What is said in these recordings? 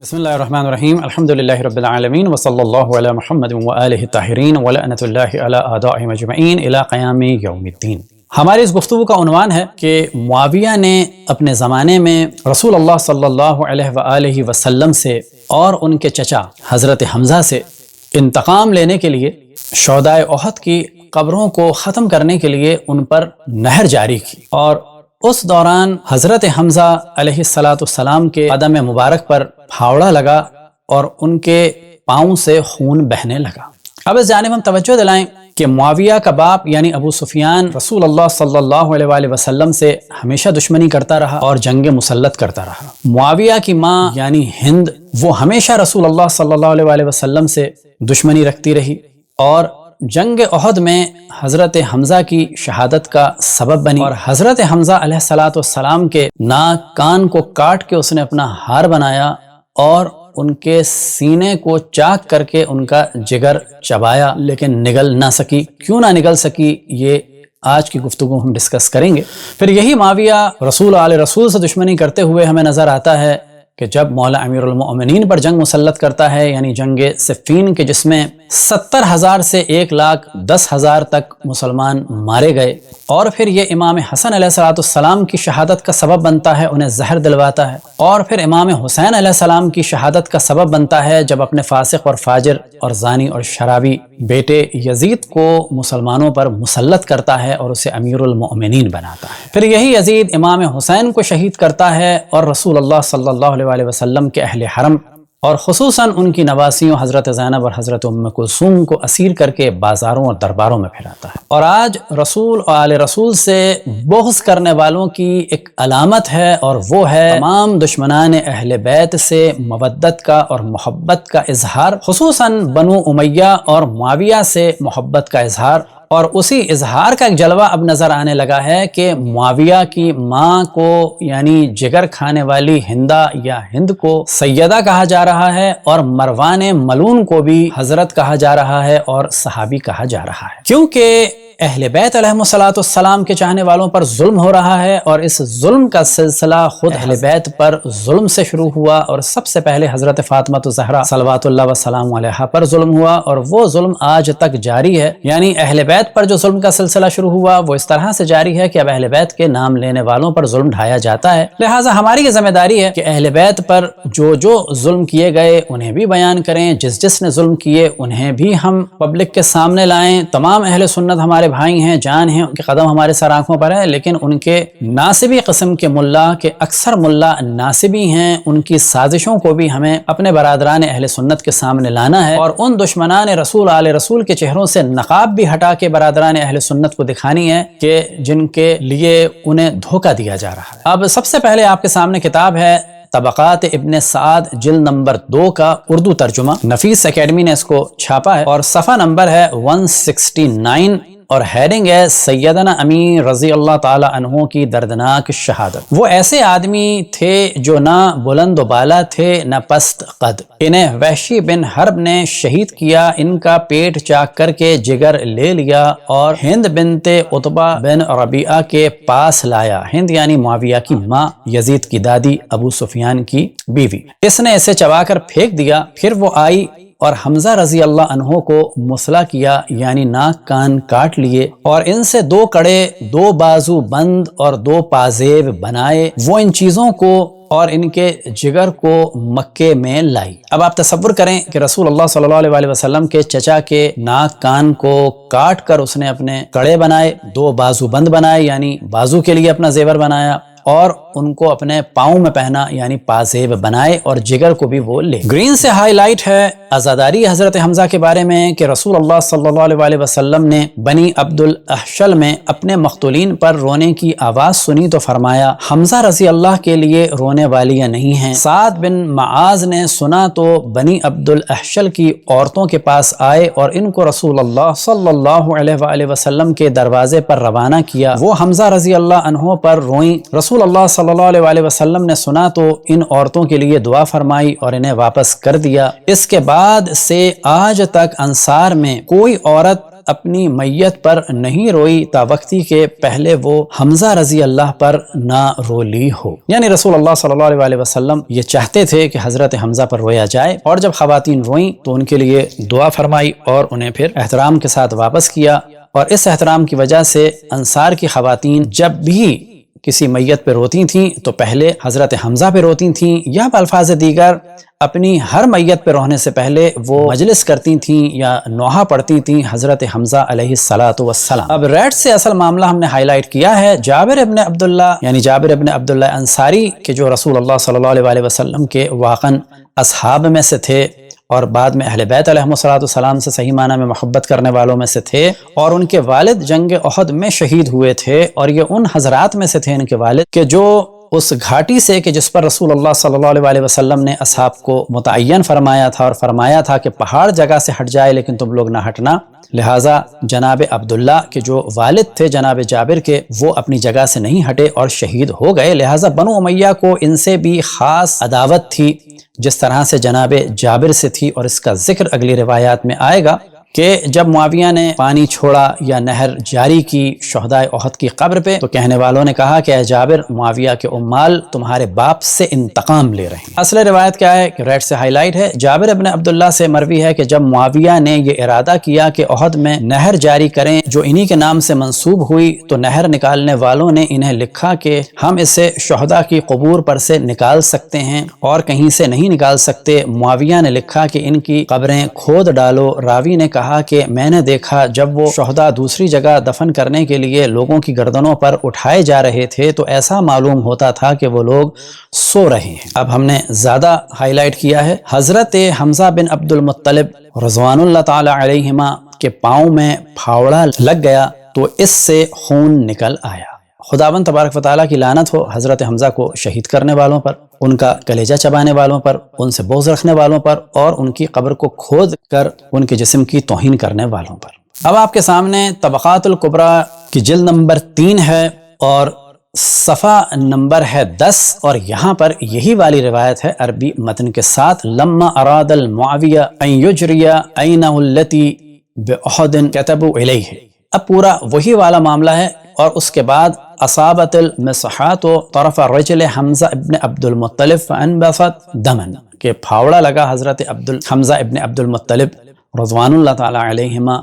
بسم اللہ الرحمن الرحیم الحمد للہ رب العالمین وصلی اللہ علی محمد وآلہ الطاہرین ولعنۃ اللہ علی اعدائہم اجمعین الی قیام یوم الدین۔ ہماری اس گفتگو کا عنوان ہے کہ معاویہ نے اپنے زمانے میں رسول اللہ صلی اللہ علیہ وآلہ وسلم سے اور ان کے چچا حضرت حمزہ سے انتقام لینے کے لیے شہدائے احد کی قبروں کو ختم کرنے کے لیے ان پر نہر جاری کی، اور اس دوران حضرت حمزہ علیہ السلام کے قدم مبارک پر پھاوڑا لگا اور ان کے پاؤں سے خون بہنے لگا۔ اب اس جانب ہم توجہ دلائیں کہ معاویہ کا باپ یعنی ابو سفیان رسول اللہ صلی اللہ علیہ وآلہ وسلم سے ہمیشہ دشمنی کرتا رہا اور جنگ مسلط کرتا رہا۔ معاویہ کی ماں یعنی ہند، وہ ہمیشہ رسول اللہ صلی اللہ علیہ وآلہ وسلم سے دشمنی رکھتی رہی اور جنگ احد میں حضرت حمزہ کی شہادت کا سبب بنی، اور حضرت حمزہ علیہ السلام کے ناک کان کو کاٹ کے اس نے اپنا ہار بنایا اور ان کے سینے کو چاک کر کے ان کا جگر چبایا، لیکن نگل نہ سکی۔ کیوں نہ نگل سکی، یہ آج کی گفتگو ہم ڈسکس کریں گے۔ پھر یہی معاویہ رسول آل رسول سے دشمنی کرتے ہوئے ہمیں نظر آتا ہے کہ جب مولا امیر المؤمنین پر جنگ مسلط کرتا ہے، یعنی جنگ صفین کے، جس میں 70,000 سے 1,10,000 تک مسلمان مارے گئے، اور پھر یہ امام حسن علیہ السلام کی شہادت کا سبب بنتا ہے، انہیں زہر دلواتا ہے، اور پھر امام حسین علیہ السلام کی شہادت کا سبب بنتا ہے جب اپنے فاسق اور فاجر اور زانی اور شرابی بیٹے یزید کو مسلمانوں پر مسلط کرتا ہے اور اسے امیر المؤمنین بناتا ہے۔ پھر یہی یزید امام حسین کو شہید کرتا ہے اور رسول اللہ صلی اللہ علیہ وسلم کے اہل حرم اور خصوصاً ان کی نواسیوں حضرت زینب اور حضرت ام کلثوم کو اسیر کر کے بازاروں اور درباروں میں پھیلاتا ہے۔ اور آج رسول اور آل رسول سے بغض کرنے والوں کی ایک علامت ہے، اور وہ ہے تمام دشمنان اہل بیت سے مودت کا اور محبت کا اظہار، خصوصاً بنو امیہ اور معاویہ سے محبت کا اظہار۔ اور اسی اظہار کا ایک جلوہ اب نظر آنے لگا ہے کہ معاویہ کی ماں کو یعنی جگر کھانے والی ہندہ یا ہند کو سیدہ کہا جا رہا ہے، اور مروان ملون کو بھی حضرت کہا جا رہا ہے اور صحابی کہا جا رہا ہے، کیونکہ اہل بیت علیہ السلام کے چاہنے والوں پر ظلم ہو رہا ہے، اور اس ظلم کا سلسلہ خود اہل بیت پر ظلم سے شروع ہوا، اور سب سے پہلے حضرت فاطمہ الزہرا صلوات اللہ وسلام علیہا پر ظلم ہوا، اور وہ ظلم آج تک جاری ہے۔ یعنی اہل بیت پر جو ظلم کا سلسلہ شروع ہوا وہ اس طرح سے جاری ہے کہ اب اہل بیت کے نام لینے والوں پر ظلم ڈھایا جاتا ہے۔ لہٰذا ہماری یہ ذمہ داری ہے کہ اہل بیت پر جو ظلم کیے گئے انہیں بھی بیان کریں، جس نے ظلم کیے انہیں بھی ہم پبلک کے سامنے لائیں۔ تمام اہل سنت ہمارے بھائی ہیں، جان ہیں، ان کے قدم ہمارے سر آنکھوں پر ہے، لیکن ان کے ناصبی قسم کے ملا کے اکثر ملا ناصبی ہیں، ان کی سازشوں کو بھی ہمیں اپنے برادران اہل سنت کے سامنے لانا ہے، اور ان دشمنان رسول آل رسول کے چہروں سے نقاب بھی ہٹا کے برادران اہل سنت کو دکھانی ہے کہ جن کے لیے انہیں دھوکہ دیا جا رہا ہے۔ اب سب سے پہلے آپ کے سامنے کتاب ہے طبقات ابن سعد جلد نمبر 2 کا اردو ترجمہ، نفیس اکیڈمی نے اس کو چھاپا ہے، اور صفحہ نمبر ہے 169، اور ہیڈنگ ہے سیدنا امیر رضی اللہ تعالی عنہ کی دردناک شہادت۔ وہ ایسے آدمی تھے جو نہ بلند و بالا تھے نہ پست قد، انہیں وحشی بن حرب نے شہید کیا، ان کا پیٹ چاک کر کے جگر لے لیا اور ہند بنت عتبہ بن ربیعہ کے پاس لایا۔ ہند یعنی معاویہ کی ماں، یزید کی دادی، ابو سفیان کی بیوی۔ اس نے اسے چبا کر پھینک دیا، پھر وہ آئی اور حمزہ رضی اللہ عنہ کو مسلح کیا، یعنی ناک کان کاٹ لیے، اور ان سے 2 کڑے، 2 بازو بند اور 2 پازیب بنائے۔ وہ ان چیزوں کو اور ان کے جگر کو مکے میں لائی۔ اب آپ تصور کریں کہ رسول اللہ صلی اللہ علیہ وسلم کے چچا کے ناک کان کو کاٹ کر اس نے اپنے کڑے بنائے، 2 بازو بند بنائے یعنی بازو کے لیے اپنا زیور بنایا، اور ان کو اپنے پاؤں میں پہنا یعنی پازیب بنائے، اور جگر کو بھی وہ لے۔ گرین سے ہائی لائٹ ہے عزاداری حضرت حمزہ کے بارے میں کہ رسول اللہ صلی اللہ علیہ وسلم نے بنی عبد الاحشل میں اپنے مقتولین پر رونے کی آواز سنی تو فرمایا حمزہ رضی اللہ کے لیے رونے والیاں نہیں ہیں۔ سعد بن معاذ نے سنا تو بنی عبد الاحشل کی عورتوں کے پاس آئے اور ان کو رسول اللہ صلی اللہ علیہ وسلم کے دروازے پر روانہ کیا۔ وہ حمزہ رضی اللہ عنہ پر روئیں۔ رسول اللہ صلی اللہ علیہ وسلم نے سنا تو ان عورتوں کے لیے دعا فرمائی اور انہیں واپس کر دیا۔ اس کے بعد سے آج تک انصار میں کوئی عورت اپنی میت پر نہیں روئی تا وقتی کہ پہلے وہ حمزہ رضی اللہ پر نہ رو لی ہو۔ یعنی رسول اللہ صلی اللہ علیہ وسلم یہ چاہتے تھے کہ حضرت حمزہ پر رویا جائے، اور جب خواتین روئیں تو ان کے لیے دعا فرمائی اور انہیں پھر احترام کے ساتھ واپس کیا، اور اس احترام کی وجہ سے انصار کی خواتین جب بھی کسی میت پہ روتی تھیں تو پہلے حضرت حمزہ پہ روتی تھیں، یا بالفاظ دیگر اپنی ہر میت پہ رونے سے پہلے وہ مجلس کرتی تھیں یا نوحہ پڑھتی تھیں حضرت حمزہ علیہ الصلاۃ والسلام۔ اب ریٹ سے اصل معاملہ ہم نے ہائی لائٹ کیا ہے جابر ابن عبداللہ، یعنی جابر ابن عبداللہ انصاری کہ جو رسول اللہ صلی اللہ علیہ وسلم کے واقعاً اصحاب میں سے تھے، اور بعد میں اہل بیت علیہ السلام سے صحیح معنی میں محبت کرنے والوں میں سے تھے، اور ان کے والد جنگ احد میں شہید ہوئے تھے، اور یہ ان حضرات میں سے تھے ان کے والد کہ جو اس گھاٹی سے کہ جس پر رسول اللہ صلی اللہ علیہ وسلم نے اصحاب کو متعین فرمایا تھا، اور فرمایا تھا کہ پہاڑ جگہ سے ہٹ جائے لیکن تم لوگ نہ ہٹنا، لہٰذا جناب عبداللہ کے جو والد تھے جناب جابر کے، وہ اپنی جگہ سے نہیں ہٹے اور شہید ہو گئے، لہٰذا بنو امیہ کو ان سے بھی خاص عداوت تھی جس طرح سے جناب جابر سے تھی، اور اس کا ذکر اگلی روایات میں آئے گا کہ جب معاویہ نے پانی چھوڑا یا نہر جاری کی شہدائے احد کی قبر پہ تو کہنے والوں نے کہا کہ اے جابر، معاویہ کے عمال تمہارے باپ سے انتقام لے رہے ہیں۔ اصل روایت کیا ہے کہ ریٹ سے ہائی لائٹ ہے، جابر ابن عبداللہ سے مروی ہے کہ جب معاویہ نے یہ ارادہ کیا کہ احد میں نہر جاری کریں جو انہی کے نام سے منسوب ہوئی، تو نہر نکالنے والوں نے انہیں لکھا کہ ہم اسے شہداء کی قبور پر سے نکال سکتے ہیں اور کہیں سے نہیں نکال سکتے۔ معاویہ نے لکھا کہ ان کی قبریں کھود ڈالو۔ راوی نے کہا کہ میں نے دیکھا جب وہ شہداء دوسری جگہ دفن کرنے کے لیے لوگوں کی گردنوں پر اٹھائے جا رہے تھے تو ایسا معلوم ہوتا تھا کہ وہ لوگ سو رہے ہیں۔ اب ہم نے زیادہ ہائی لائٹ کیا ہے حضرت حمزہ بن عبد المطلب رضوان اللہ تعالی علیہما کے پاؤں میں پھاوڑا لگ گیا تو اس سے خون نکل آیا۔ خداوند تبارک و تعالیٰ کی لعنت ہو حضرت حمزہ کو شہید کرنے والوں پر، ان کا کلیجہ چبانے والوں پر، ان سے بغض رکھنے والوں پر، اور ان کی قبر کو کھود کر ان کے جسم کی توہین کرنے والوں پر۔ اب آپ کے سامنے طبقات الکبریٰ کی جلد نمبر 3 ہے اور صفحہ نمبر ہے 10، اور یہاں پر یہی والی روایت ہے عربی متن کے ساتھ، لما اراد المعاویہ ان یجری عینہ التی باحد کتبوا الیہ۔ اب پورا وہی والا معاملہ ہے، اور اس کے بعد اصابت المصحات طرف رجل حمزہ ابن عبد المطلب فانبثت دما، کہ پھاوڑا لگا حضرت حمزہ ابن عبد المطلب رضوان اللہ تعالی علیہما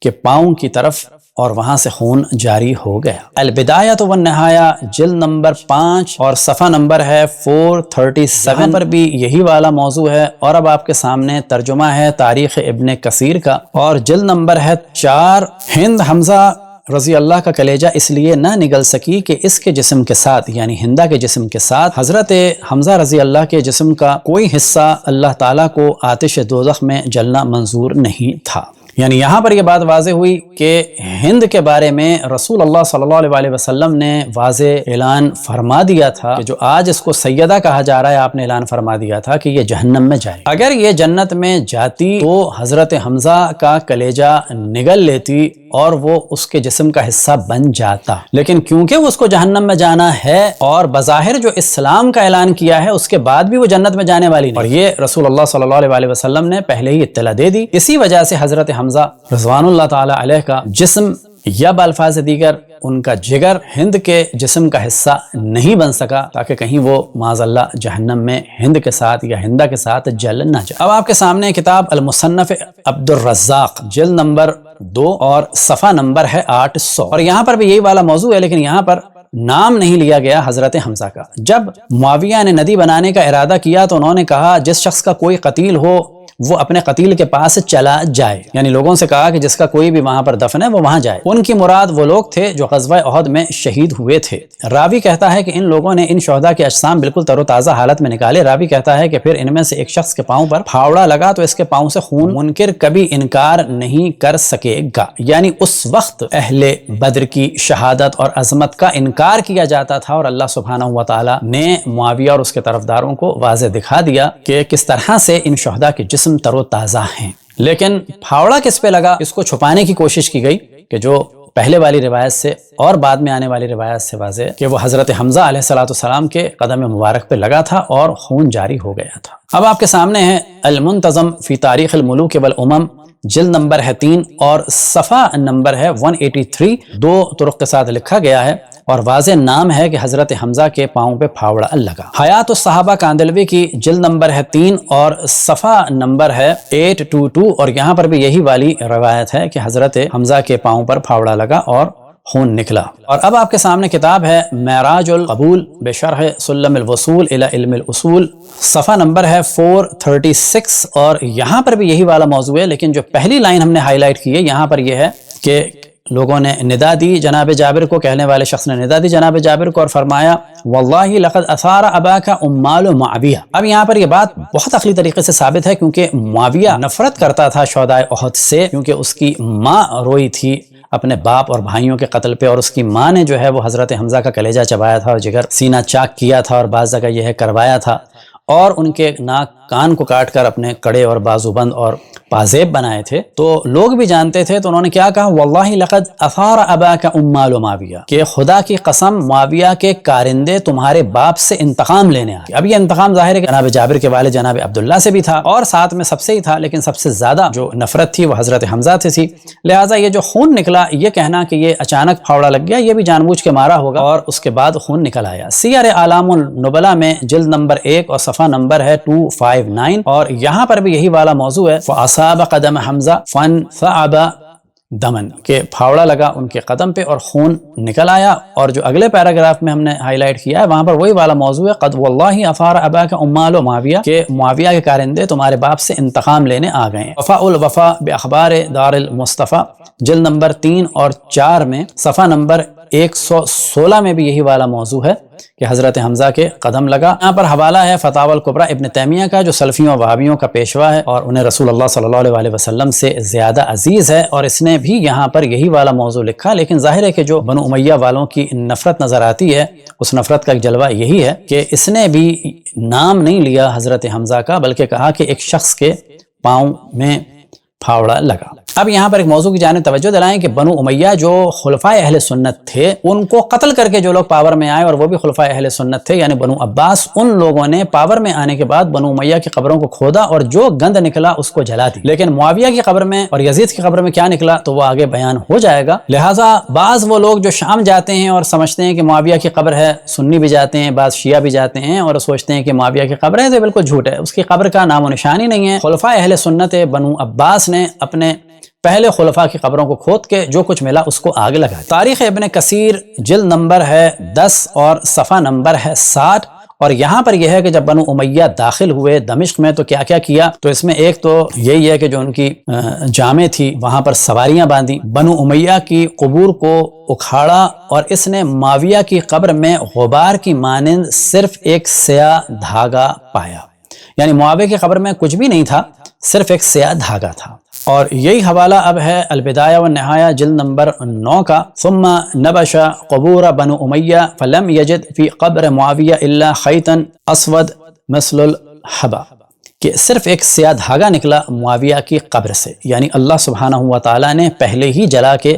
کے پاؤں کی طرف، اور وہاں سے خون جاری ہو گیا۔ البدایہ والنہایہ جلد نمبر 5 اور صفحہ نمبر ہے 437 پر بھی یہی والا موضوع ہے، اور اب آپ کے سامنے ترجمہ ہے تاریخ ابن کثیر کا، اور جلد نمبر ہے 4۔ ہند حمزہ رضی اللہ کا کلیجہ اس لیے نہ نگل سکی کہ اس کے جسم کے ساتھ، یعنی ہندہ کے جسم کے ساتھ حضرت حمزہ رضی اللہ کے جسم کا کوئی حصہ اللہ تعالیٰ کو آتش دوزخ میں جلنا منظور نہیں تھا۔ یعنی یہاں پر یہ بات واضح ہوئی کہ ہند کے بارے میں رسول اللہ صلی اللہ علیہ وسلم نے واضح اعلان فرما دیا تھا کہ جو آج اس کو سیدہ کہا جا رہا ہے، آپ نے اعلان فرما دیا تھا کہ یہ جہنم میں جائے، اگر یہ جنت میں جاتی تو حضرت حمزہ کا کلیجہ نگل لیتی اور وہ اس کے جسم کا حصہ بن جاتا، لیکن کیونکہ وہ اس کو جہنم میں جانا ہے اور بظاہر جو اسلام کا اعلان کیا ہے اس کے بعد بھی وہ جنت میں جانے والی نہیں، اور یہ رسول اللہ صلی اللہ علیہ وسلم نے پہلے ہی اطلاع دے دی، اسی وجہ سے حضرت حمزہ رضوان اللہ تعالی علیہ کا جسم یا بالفاظ دیگر ان کا جگر ہند کے جسم کا حصہ نہیں بن سکا، تاکہ کہیں وہ معاذ اللہ جہنم میں ہند کے ساتھ یا ہندہ کے ساتھ جل نہ جائے۔ اب آپ کے سامنے کتاب المصنف عبد الرزاق جلد نمبر 2 اور صفحہ نمبر ہے 800، اور یہاں پر بھی یہی والا موضوع ہے، لیکن یہاں پر نام نہیں لیا گیا حضرت حمزہ کا۔ جب معاویہ نے ندی بنانے کا ارادہ کیا تو انہوں نے کہا جس شخص کا کوئی قتیل ہو وہ اپنے قتیل کے پاس چلا جائے، یعنی لوگوں سے کہا کہ جس کا کوئی بھی وہاں پر دفن ہے وہ وہاں جائے۔ ان کی مراد وہ لوگ تھے جو غزوہ احد میں شہید ہوئے تھے۔ راوی کہتا ہے کہ ان لوگوں نے ان شہداء کے اجسام بالکل تر و تازہ حالت میں نکالے۔ راوی کہتا ہے کہ پھر ان میں سے ایک شخص کے پاؤں پر پھاوڑا لگا تو اس کے پاؤں سے خون منکر کبھی انکار نہیں کر سکے گا، یعنی اس وقت اہل بدر کی شہادت اور عظمت کا انکار کیا جاتا تھا، اور اللہ سبحانہ و تعالی نے معاویہ اور اس کے طرفداروں کو واضح دکھا دیا کہ کس طرح سے ان شہداء کے جسم تر و تازہ ہیں۔ لیکن پھاوڑا کس پہ لگا اس کو چھپانے کی کوشش کی گئی کہ جو پہلے والی روایت سے اور بعد میں آنے والی روایت سے واضح کہ وہ حضرت حمزہ علیہ السلام کے قدم مبارک پہ لگا تھا اور خون جاری ہو گیا تھا۔ اب آپ کے سامنے ہے المنتظم فی تاریخ الملوک والامم جلد نمبر ہے 3 اور صفحہ نمبر ہے 183، 2 طرق کے ساتھ لکھا گیا ہے اور واضح نام ہے کہ حضرت حمزہ کے پاؤں پہ پھاوڑا لگا۔ حیات الصحابہ کاندلوی کی جلد نمبر ہے 3 اور صفحہ نمبر ہے 822، اور یہاں پر بھی یہی والی روایت ہے کہ حضرت حمزہ کے پاؤں پر پھاوڑا لگا اور خون نکلا۔ اور اب آپ کے سامنے کتاب ہے معراج القبول بشرح سلم الوصول الی علم الاصول، صفحہ نمبر ہے 436، اور یہاں پر بھی یہی والا موضوع ہے، لیکن جو پہلی لائن ہم نے ہائی لائٹ کی ہے یہاں پر یہ ہے کہ لوگوں نے ندا دی جناب جابر کو، کہنے والے شخص نے ندا دی جناب جابر کو اور فرمایا واللہ لقد اثار اباک عمال معاویہ۔ اب یہاں پر یہ بات بہت عقلی طریقے سے ثابت ہے، کیونکہ معاویہ نفرت کرتا تھا شہداء احد سے، کیونکہ اس کی ماں روئی تھی اپنے باپ اور بھائیوں کے قتل پہ، اور اس کی ماں نے جو ہے وہ حضرت حمزہ کا کلیجہ چبایا تھا اور جگر سینہ چاک کیا تھا، اور بعض جگہ یہ ہے کروایا تھا، اور ان کے ناک کان کو کاٹ کر اپنے کڑے اور بازو بند اور پازیب بنائے تھے۔ تو لوگ بھی جانتے تھے، تو انہوں نے کیا کہا واللہ لقد اثار اباک عمال معاویہ، کہ خدا کی قسم معاویہ کے کارندے تمہارے باپ سے انتقام لینے آئے۔ اب یہ انتقام ظاہر ہے کہ جناب جابر کے والد جناب عبداللہ سے بھی تھا اور ساتھ میں سب سے ہی تھا، لیکن سب سے زیادہ جو نفرت تھی وہ حضرت حمزہ سے تھی، لہٰذا یہ جو خون نکلا، یہ کہنا کہ یہ اچانک پھاوڑا لگ گیا، یہ بھی جان بوجھ کے مارا ہوگا، اور اس کے بعد خون نکل آیا۔ سیر اعلام النبلاء میں جلد نمبر 1 اور صفحہ نمبر ہے 259، اور یہاں پر بھی یہی والا موضوع ہے فَأَصَابَ قَدَمَ حَمْزَةَ فَانْثَعَبَ دمن، کہ پھاوڑا لگا ان کے قدم پہ اور خون نکل آیا۔ اور جو اگلے پیراگراف میں ہم نے ہائی لائٹ کیا ہے وہاں پر وہی والا موضوع ہے قد واللہ اثار اباک عمال معاویہ، کہ معاویہ کے کارندے تمہارے باپ سے انتقام لینے آ گئے ہیں۔ وفاء الوفا باخبار دار المصطفیٰ جلد نمبر 3 اور 4 میں صفحہ نمبر 116 میں بھی یہی والا موضوع ہے کہ حضرت حمزہ کے قدم لگا۔ یہاں پر حوالہ ہے فتاوی الکبریٰ ابن تیمیہ کا، جو سلفیوں و وہابیوں کا پیشوا ہے اور انہیں رسول اللہ صلی اللہ علیہ وسلم سے زیادہ عزیز ہے، اور اس نے بھی یہاں پر یہی والا موضوع لکھا، لیکن ظاہر ہے کہ جو بنو امیہ والوں کی نفرت نظر آتی ہے اس نفرت کا ایک جلوہ یہی ہے کہ اس نے بھی نام نہیں لیا حضرت حمزہ کا، بلکہ کہا کہ ایک شخص کے پاؤں میں پھاوڑا لگا۔ اب یہاں پر ایک موضوع کی جانب توجہ دلائیں کہ بنو امیہ جو خلفائے اہل سنت تھے ان کو قتل کر کے جو لوگ پاور میں آئے اور وہ بھی خلفائے اہل سنت تھے، یعنی بنو عباس، ان لوگوں نے پاور میں آنے کے بعد بنو امیہ کی قبروں کو کھودا اور جو گند نکلا اس کو جلا دی۔ لیکن معاویہ کی قبر میں اور یزید کی قبر میں کیا نکلا تو وہ آگے بیان ہو جائے گا۔ لہٰذا بعض وہ لوگ جو شام جاتے ہیں اور سمجھتے ہیں کہ معاویہ کی قبر ہے، سنی بھی جاتے ہیں، بعض شیعہ بھی جاتے ہیں اور سوچتے ہیں کہ معاویہ کی قبر ہے، تو بالکل جھوٹ ہے، اس کی قبر کا نام و نشان ہی نہیں ہے۔ خلفائے اہل سنت بنو عباس نے اپنے پہلے خلفاء کی قبروں کو کھود کے جو کچھ ملا اس کو آگ لگا۔ تاریخ ابن کثیر جلد نمبر ہے 10 اور صفحہ نمبر ہے 60، اور یہاں پر یہ ہے کہ جب بنو امیہ داخل ہوئے دمشق میں تو کیا کیا کیا، تو اس میں ایک تو یہی ہے کہ جو ان کی جامع تھی وہاں پر سواریاں باندھی، بنو امیہ کی قبور کو اکھاڑا، اور اس نے معاویہ کی قبر میں غبار کی مانند صرف ایک سیاہ دھاگا پایا، یعنی معاویہ کی قبر میں کچھ بھی نہیں تھا، صرف ایک سیاہ دھاگا تھا۔ اور یہی حوالہ اب ہے البدایہ والنہایہ جلد نمبر 9 کا، ثم نبش قبور بنو امیہ فلم یجد فی قبر معاویہ الا خیطا اسود مثل الحبا، کہ صرف ایک سیاہ دھاگا نکلا معاویہ کی قبر سے، یعنی اللہ سبحانہ و تعالیٰ نے پہلے ہی جلا کے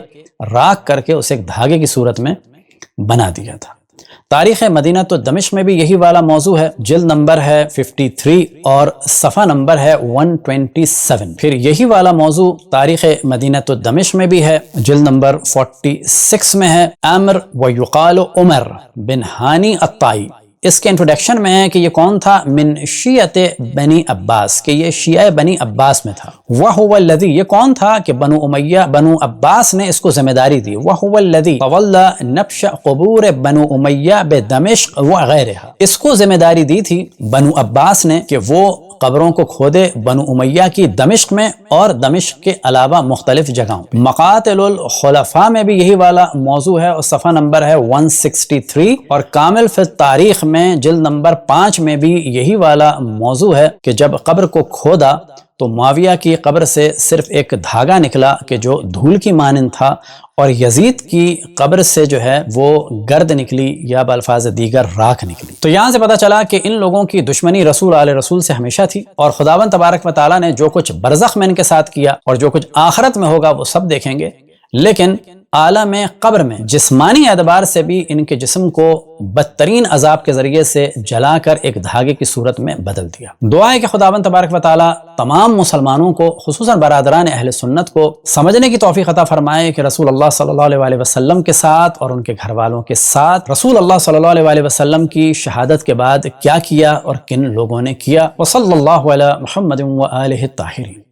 راکھ کر کے اسے ایک دھاگے کی صورت میں بنا دیا تھا۔ تاریخ مدینہ تو دمشق میں بھی یہی والا موضوع ہے، جلد نمبر ہے 53 اور صفحہ نمبر ہے 127۔ پھر یہی والا موضوع تاریخ مدینہ تو دمشق میں بھی ہے، جلد نمبر 46 میں ہے، عامر ویقال عمر بن ہانی الطائی۔ اس کے انٹروڈکشن میں ہے کہ یہ کون تھا، من شیعت بنی عباس، کہ یہ شیعہ بنی عباس میں تھا۔ وَهُوَ الَّذِي، یہ کون تھا کہ بنو امیہ بنو عباس نے اس کو ذمہ داری دی۔ وَهُوَ الَّذِي تَوَلَّى نَبْشَ قُبُورِ بنو امیہ بِدَمِشْق وَغَيْرِهَا، اس کو ذمہ داری دی تھی بنو عباس نے کہ وہ قبروں کو کھودے بنو امیہ کی دمشق میں اور دمشق کے علاوہ مختلف جگہوں۔ مقاتل الخلفاء میں بھی یہی والا موضوع ہے اور صفحہ نمبر ہے 163، اور کامل فی التاریخ میں جلد نمبر 5 میں بھی یہی والا موضوع ہے کہ جب قبر کو کھودا تو معاویہ کی قبر سے صرف ایک دھاگا نکلا کہ جو دھول کی مانند تھا، اور یزید کی قبر سے جو ہے وہ گرد نکلی یا بالفاظ دیگر راکھ نکلی۔ تو یہاں سے پتہ چلا کہ ان لوگوں کی دشمنی رسول آل رسول سے ہمیشہ تھی، اور خداوند تبارک و تعالیٰ نے جو کچھ برزخ میں ان کے ساتھ کیا اور جو کچھ آخرت میں ہوگا وہ سب دیکھیں گے، لیکن عالم قبر میں جسمانی اعتبار سے بھی ان کے جسم کو بدترین عذاب کے ذریعے سے جلا کر ایک دھاگے کی صورت میں بدل دیا۔ دعا ہے کہ خداوند تبارک و تعالی تمام مسلمانوں کو خصوصاً برادران اہل سنت کو سمجھنے کی توفیق عطا فرمائے کہ رسول اللہ صلی اللہ علیہ وسلم کے ساتھ اور ان کے گھر والوں کے ساتھ رسول اللہ صلی اللہ علیہ وسلم کی شہادت کے بعد کیا کیا اور کن لوگوں نے کیا۔ وصلی اللہ علی محمد و آلہ الطاہرین۔